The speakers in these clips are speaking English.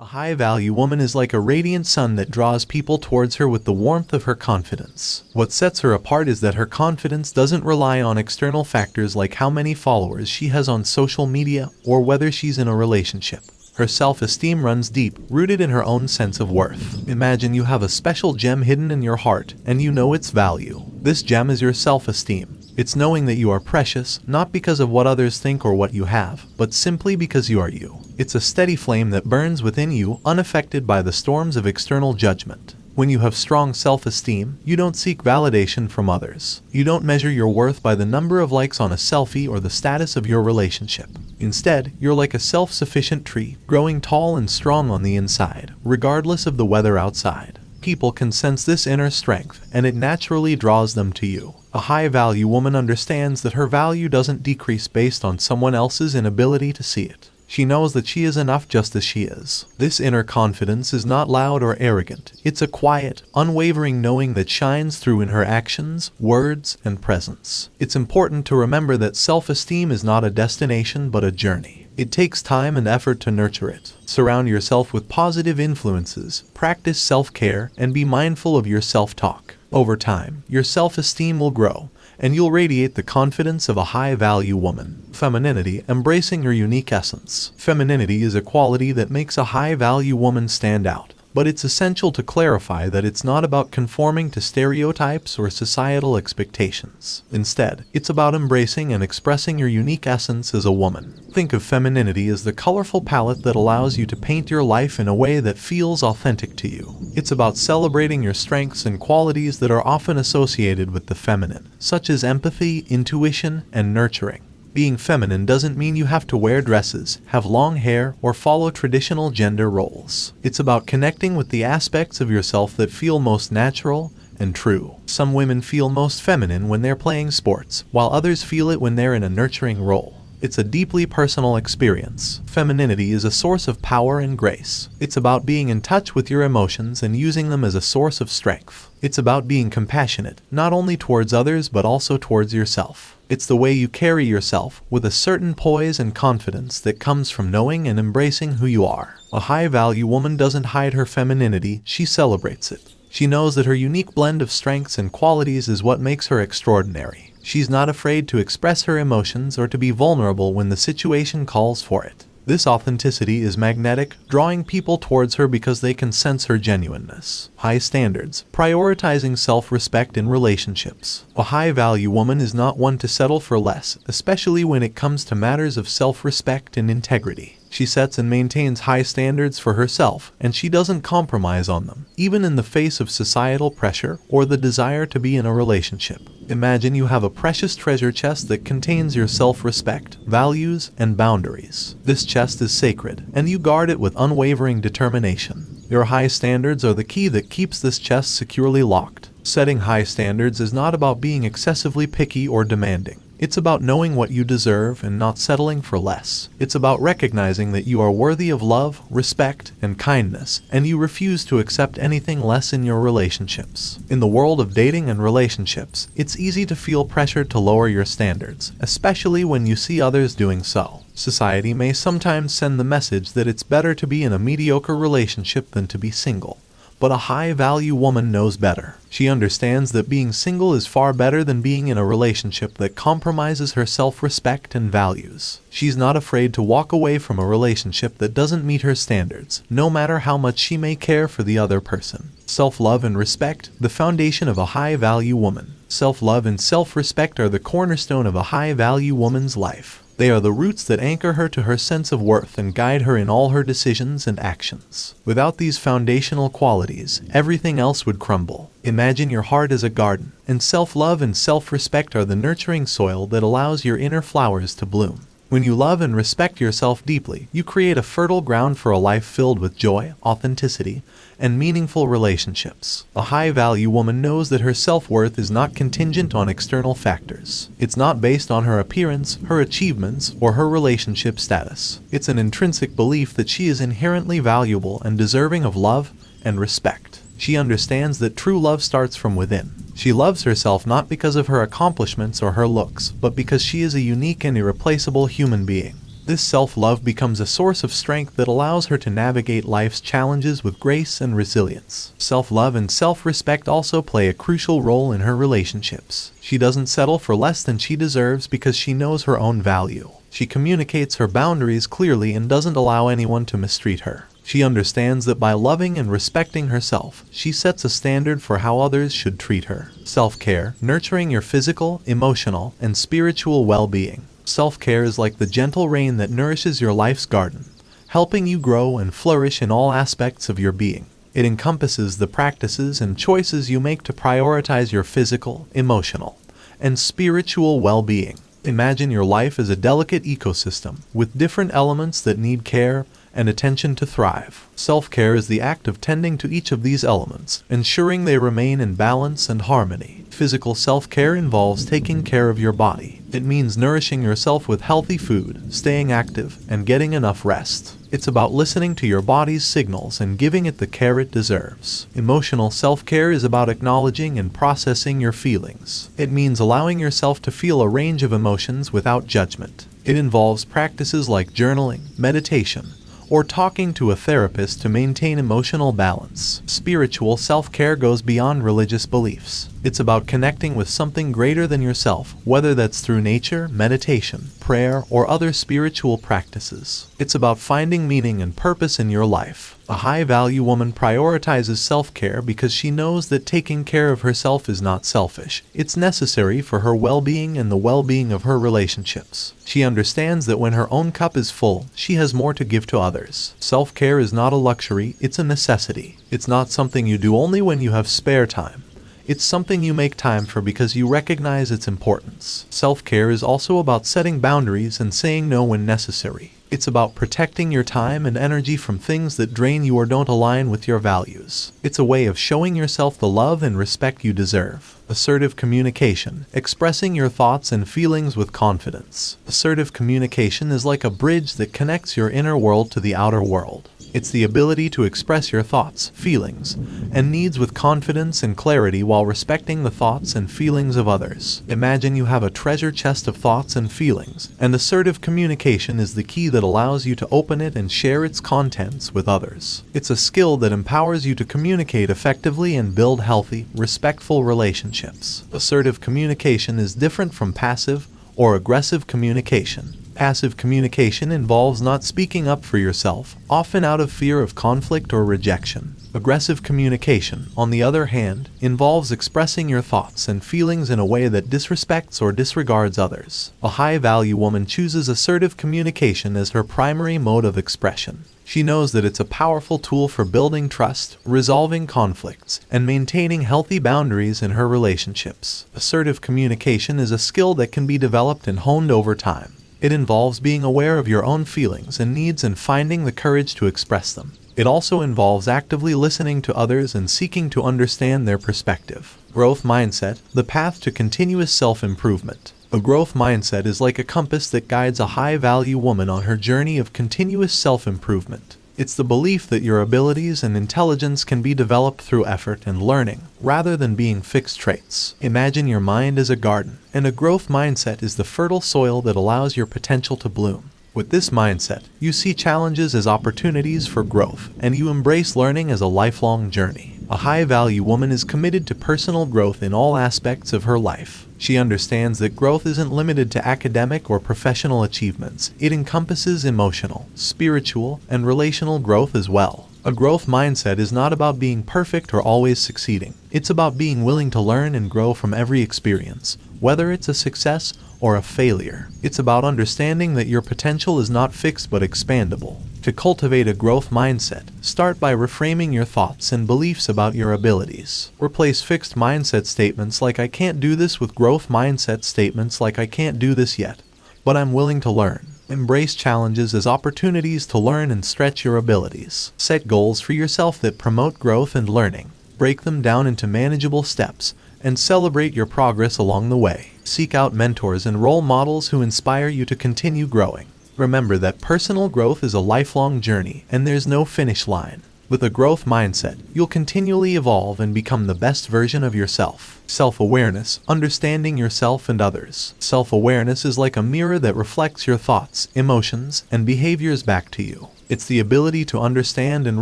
A high-value woman is like a radiant sun that draws people towards her with the warmth of her confidence. What sets her apart is that her confidence doesn't rely on external factors like how many followers she has on social media or whether she's in a relationship. Her self-esteem runs deep, rooted in her own sense of worth. Imagine you have a special gem hidden in your heart, and you know its value. This gem is your self-esteem. It's knowing that you are precious, not because of what others think or what you have, but simply because you are you. It's a steady flame that burns within you, unaffected by the storms of external judgment. When you have strong self-esteem, you don't seek validation from others. You don't measure your worth by the number of likes on a selfie or the status of your relationship. Instead, you're like a self-sufficient tree, growing tall and strong on the inside, regardless of the weather outside. People can sense this inner strength, and it naturally draws them to you. A high-value woman understands that her value doesn't decrease based on someone else's inability to see it. She knows that she is enough just as she is. This inner confidence is not loud or arrogant. It's a quiet, unwavering knowing that shines through in her actions, words, and presence. It's important to remember that self-esteem is not a destination but a journey. It takes time and effort to nurture it. Surround yourself with positive influences, practice self-care, and be mindful of your self-talk. Over time, your self-esteem will grow, and you'll radiate the confidence of a high-value woman. Femininity, embracing your unique essence. Femininity is a quality that makes a high-value woman stand out. But it's essential to clarify that it's not about conforming to stereotypes or societal expectations. Instead, it's about embracing and expressing your unique essence as a woman. Think of femininity as the colorful palette that allows you to paint your life in a way that feels authentic to you. It's about celebrating your strengths and qualities that are often associated with the feminine, such as empathy, intuition, and nurturing. Being feminine doesn't mean you have to wear dresses, have long hair, or follow traditional gender roles. It's about connecting with the aspects of yourself that feel most natural and true. Some women feel most feminine when they're playing sports, while others feel it when they're in a nurturing role. It's a deeply personal experience. Femininity is a source of power and grace. It's about being in touch with your emotions and using them as a source of strength. It's about being compassionate, not only towards others but also towards yourself. It's the way you carry yourself, with a certain poise and confidence that comes from knowing and embracing who you are. A high-value woman doesn't hide her femininity, she celebrates it. She knows that her unique blend of strengths and qualities is what makes her extraordinary. She's not afraid to express her emotions or to be vulnerable when the situation calls for it. This authenticity is magnetic, drawing people towards her because they can sense her genuineness. High standards, prioritizing self-respect in relationships. A high-value woman is not one to settle for less, especially when it comes to matters of self-respect and integrity. She sets and maintains high standards for herself, and she doesn't compromise on them, even in the face of societal pressure or the desire to be in a relationship. Imagine you have a precious treasure chest that contains your self-respect, values, and boundaries. This chest is sacred, and you guard it with unwavering determination. Your high standards are the key that keeps this chest securely locked. Setting high standards is not about being excessively picky or demanding. It's about knowing what you deserve and not settling for less. It's about recognizing that you are worthy of love, respect, and kindness, and you refuse to accept anything less in your relationships. In the world of dating and relationships, it's easy to feel pressured to lower your standards, especially when you see others doing so. Society may sometimes send the message that it's better to be in a mediocre relationship than to be single. But a high-value woman knows better. She understands that being single is far better than being in a relationship that compromises her self-respect and values. She's not afraid to walk away from a relationship that doesn't meet her standards, no matter how much she may care for the other person. Self-love and respect, the foundation of a high-value woman. Self-love and self-respect are the cornerstone of a high-value woman's life. They are the roots that anchor her to her sense of worth and guide her in all her decisions and actions. Without these foundational qualities, everything else would crumble. Imagine your heart as a garden, and self-love and self-respect are the nurturing soil that allows your inner flowers to bloom. When you love and respect yourself deeply, you create a fertile ground for a life filled with joy, authenticity, and meaningful relationships. A high-value woman knows that her self-worth is not contingent on external factors. It's not based on her appearance, her achievements, or her relationship status. It's an intrinsic belief that she is inherently valuable and deserving of love and respect. She understands that true love starts from within. She loves herself not because of her accomplishments or her looks, but because she is a unique and irreplaceable human being. This self-love becomes a source of strength that allows her to navigate life's challenges with grace and resilience. Self-love and self-respect also play a crucial role in her relationships. She doesn't settle for less than she deserves because she knows her own value. She communicates her boundaries clearly and doesn't allow anyone to mistreat her. She understands that by loving and respecting herself, she sets a standard for how others should treat her. Self-care, nurturing your physical, emotional, and spiritual well-being. Self-care is like the gentle rain that nourishes your life's garden, helping you grow and flourish in all aspects of your being. It encompasses the practices and choices you make to prioritize your physical, emotional, and spiritual well-being. Imagine your life as a delicate ecosystem, with different elements that need care and attention to thrive. Self-care is the act of tending to each of these elements, ensuring they remain in balance and harmony. Physical self-care involves taking care of your body. It means nourishing yourself with healthy food, staying active, and getting enough rest. It's about listening to your body's signals and giving it the care it deserves. Emotional self-care is about acknowledging and processing your feelings. It means allowing yourself to feel a range of emotions without judgment. It involves practices like journaling, meditation, or talking to a therapist to maintain emotional balance. Spiritual self-care goes beyond religious beliefs. It's about connecting with something greater than yourself, whether that's through nature, meditation, prayer, or other spiritual practices. It's about finding meaning and purpose in your life. A high-value woman prioritizes self-care because she knows that taking care of herself is not selfish. It's necessary for her well-being and the well-being of her relationships. She understands that when her own cup is full, she has more to give to others. Self-care is not a luxury, it's a necessity. It's not something you do only when you have spare time. It's something you make time for because you recognize its importance. Self-care is also about setting boundaries and saying no when necessary. It's about protecting your time and energy from things that drain you or don't align with your values. It's a way of showing yourself the love and respect you deserve. Assertive communication, expressing your thoughts and feelings with confidence. Assertive communication is like a bridge that connects your inner world to the outer world. It's the ability to express your thoughts, feelings, and needs with confidence and clarity while respecting the thoughts and feelings of others. Imagine you have a treasure chest of thoughts and feelings, and assertive communication is the key that allows you to open it and share its contents with others. It's a skill that empowers you to communicate effectively and build healthy, respectful relationships. Assertive communication is different from passive or aggressive communication. Passive communication involves not speaking up for yourself, often out of fear of conflict or rejection. Aggressive communication, on the other hand, involves expressing your thoughts and feelings in a way that disrespects or disregards others. A high-value woman chooses assertive communication as her primary mode of expression. She knows that it's a powerful tool for building trust, resolving conflicts, and maintaining healthy boundaries in her relationships. Assertive communication is a skill that can be developed and honed over time. It involves being aware of your own feelings and needs and finding the courage to express them. It also involves actively listening to others and seeking to understand their perspective. Growth mindset, the path to continuous self-improvement. A growth mindset is like a compass that guides a high-value woman on her journey of continuous self-improvement. It's the belief that your abilities and intelligence can be developed through effort and learning, rather than being fixed traits. Imagine your mind as a garden, and a growth mindset is the fertile soil that allows your potential to bloom. With this mindset, you see challenges as opportunities for growth, and you embrace learning as a lifelong journey. A high-value woman is committed to personal growth in all aspects of her life. She understands that growth isn't limited to academic or professional achievements. It encompasses emotional, spiritual, and relational growth as well. A growth mindset is not about being perfect or always succeeding. It's about being willing to learn and grow from every experience, whether it's a success or a failure. It's about understanding that your potential is not fixed but expandable. To cultivate a growth mindset, start by reframing your thoughts and beliefs about your abilities. Replace fixed mindset statements like "I can't do this" with growth mindset statements like "I can't do this yet, but I'm willing to learn." Embrace challenges as opportunities to learn and stretch your abilities. Set goals for yourself that promote growth and learning. Break them down into manageable steps and celebrate your progress along the way. Seek out mentors and role models who inspire you to continue growing. Remember that personal growth is a lifelong journey and there's no finish line. With a growth mindset, you'll continually evolve and become the best version of yourself. Self-awareness, understanding yourself and others. Self-awareness is like a mirror that reflects your thoughts, emotions, and behaviors back to you. It's the ability to understand and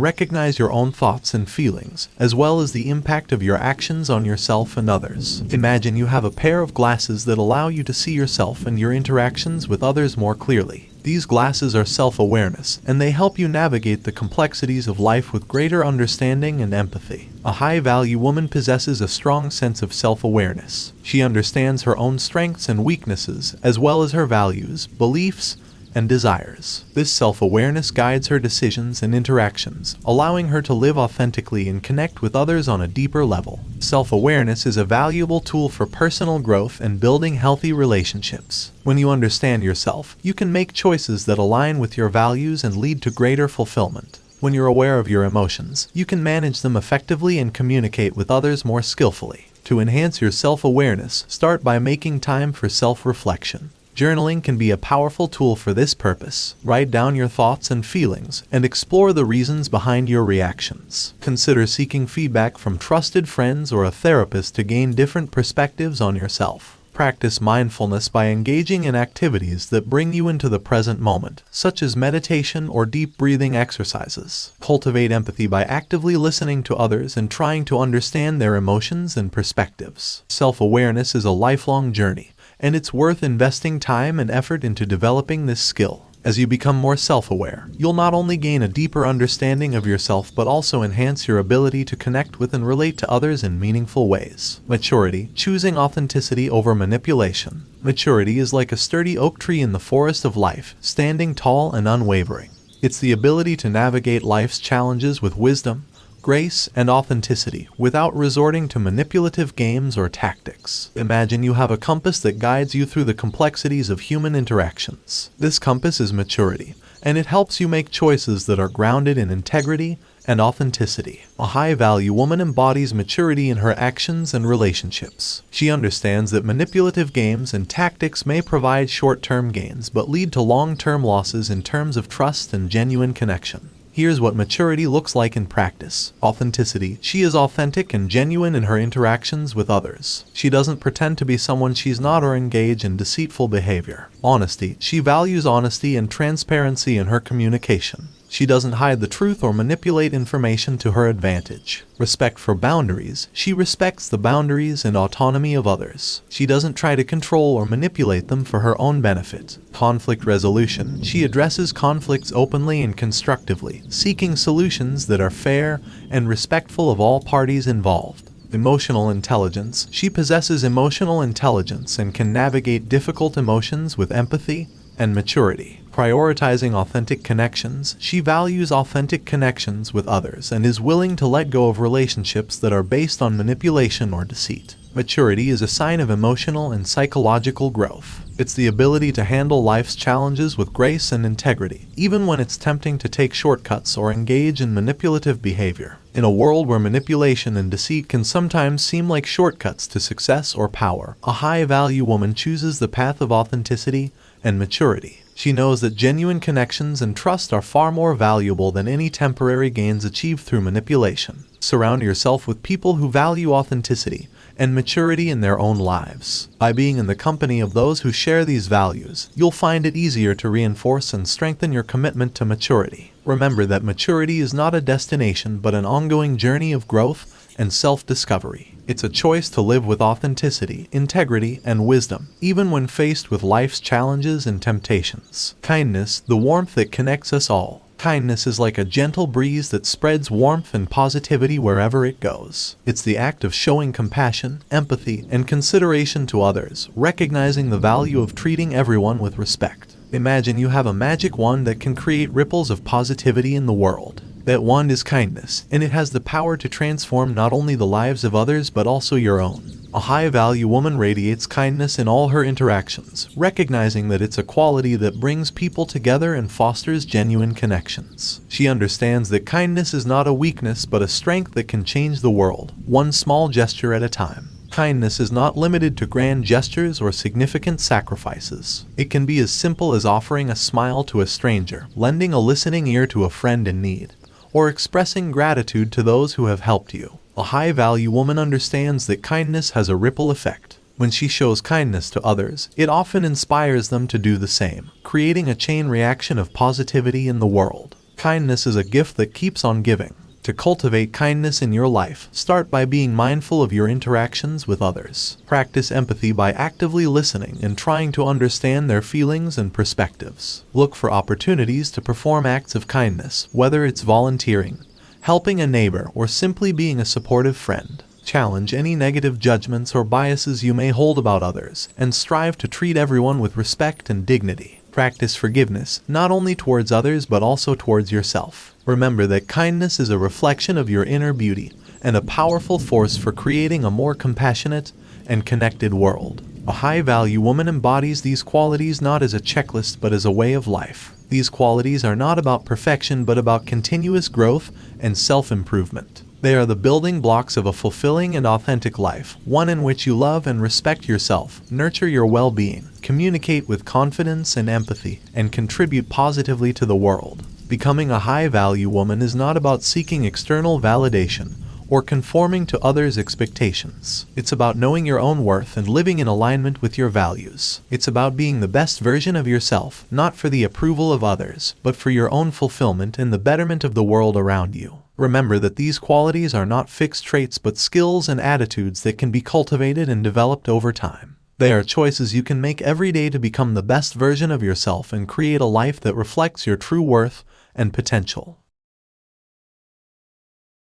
recognize your own thoughts and feelings, as well as the impact of your actions on yourself and others. Imagine you have a pair of glasses that allow you to see yourself and your interactions with others more clearly. These glasses are self-awareness, and they help you navigate the complexities of life with greater understanding and empathy. A high-value woman possesses a strong sense of self-awareness. She understands her own strengths and weaknesses, as well as her values, beliefs, and desires. This self-awareness guides her decisions and interactions, allowing her to live authentically and connect with others on a deeper level. Self-awareness is a valuable tool for personal growth and building healthy relationships. When you understand yourself, you can make choices that align with your values and lead to greater fulfillment. When you're aware of your emotions, you can manage them effectively and communicate with others more skillfully. To enhance your self-awareness, start by making time for self-reflection. Journaling can be a powerful tool for this purpose. Write down your thoughts and feelings, and explore the reasons behind your reactions. Consider seeking feedback from trusted friends or a therapist to gain different perspectives on yourself. Practice mindfulness by engaging in activities that bring you into the present moment, such as meditation or deep breathing exercises. Cultivate empathy by actively listening to others and trying to understand their emotions and perspectives. Self-awareness is a lifelong journey, and it's worth investing time and effort into developing this skill. As you become more self-aware, you'll not only gain a deeper understanding of yourself but also enhance your ability to connect with and relate to others in meaningful ways. Maturity, choosing authenticity over manipulation. Maturity is like a sturdy oak tree in the forest of life, standing tall and unwavering. It's the ability to navigate life's challenges with wisdom, grace, and authenticity without resorting to manipulative games or tactics. Imagine you have a compass that guides you through the complexities of human interactions. This compass is maturity, and it helps you make choices that are grounded in integrity and authenticity. A high-value woman embodies maturity in her actions and relationships. She understands that manipulative games and tactics may provide short-term gains but lead to long-term losses in terms of trust and genuine connection. Here's what maturity looks like in practice. Authenticity. She is authentic and genuine in her interactions with others. She doesn't pretend to be someone she's not or engage in deceitful behavior. Honesty. She values honesty and transparency in her communication. She doesn't hide the truth or manipulate information to her advantage. Respect for boundaries. She respects the boundaries and autonomy of others. She doesn't try to control or manipulate them for her own benefit. Conflict resolution. She addresses conflicts openly and constructively, seeking solutions that are fair and respectful of all parties involved. Emotional intelligence. She possesses emotional intelligence and can navigate difficult emotions with empathy and maturity. Prioritizing authentic connections. She values authentic connections with others and is willing to let go of relationships that are based on manipulation or deceit. Maturity is a sign of emotional and psychological growth. It's the ability to handle life's challenges with grace and integrity, even when it's tempting to take shortcuts or engage in manipulative behavior. In a world where manipulation and deceit can sometimes seem like shortcuts to success or power, a high-value woman chooses the path of authenticity and maturity. She knows that genuine connections and trust are far more valuable than any temporary gains achieved through manipulation. Surround yourself with people who value authenticity and maturity in their own lives. By being in the company of those who share these values, you'll find it easier to reinforce and strengthen your commitment to maturity. Remember that maturity is not a destination but an ongoing journey of growth and self-discovery. It's a choice to live with authenticity, integrity, and wisdom, even when faced with life's challenges and temptations. Kindness, the warmth that connects us all. Kindness is like a gentle breeze that spreads warmth and positivity wherever it goes. It's the act of showing compassion, empathy, and consideration to others, recognizing the value of treating everyone with respect. Imagine you have a magic wand that can create ripples of positivity in the world. That wand is kindness, and it has the power to transform not only the lives of others but also your own. A high-value woman radiates kindness in all her interactions, recognizing that it's a quality that brings people together and fosters genuine connections. She understands that kindness is not a weakness but a strength that can change the world, one small gesture at a time. Kindness is not limited to grand gestures or significant sacrifices. It can be as simple as offering a smile to a stranger, lending a listening ear to a friend in need, or expressing gratitude to those who have helped you. A high-value woman understands that kindness has a ripple effect. When she shows kindness to others, it often inspires them to do the same, creating a chain reaction of positivity in the world. Kindness is a gift that keeps on giving. To cultivate kindness in your life, start by being mindful of your interactions with others. Practice empathy by actively listening and trying to understand their feelings and perspectives. Look for opportunities to perform acts of kindness, whether it's volunteering, helping a neighbor, or simply being a supportive friend. Challenge any negative judgments or biases you may hold about others, and strive to treat everyone with respect and dignity. Practice forgiveness, not only towards others but also towards yourself. Remember that kindness is a reflection of your inner beauty, and a powerful force for creating a more compassionate and connected world. A high-value woman embodies these qualities not as a checklist but as a way of life. These qualities are not about perfection but about continuous growth and self-improvement. They are the building blocks of a fulfilling and authentic life, one in which you love and respect yourself, nurture your well-being, communicate with confidence and empathy, and contribute positively to the world. Becoming a high-value woman is not about seeking external validation or conforming to others' expectations. It's about knowing your own worth and living in alignment with your values. It's about being the best version of yourself, not for the approval of others, but for your own fulfillment and the betterment of the world around you. Remember that these qualities are not fixed traits but skills and attitudes that can be cultivated and developed over time. They are choices you can make every day to become the best version of yourself and create a life that reflects your true worth and potential.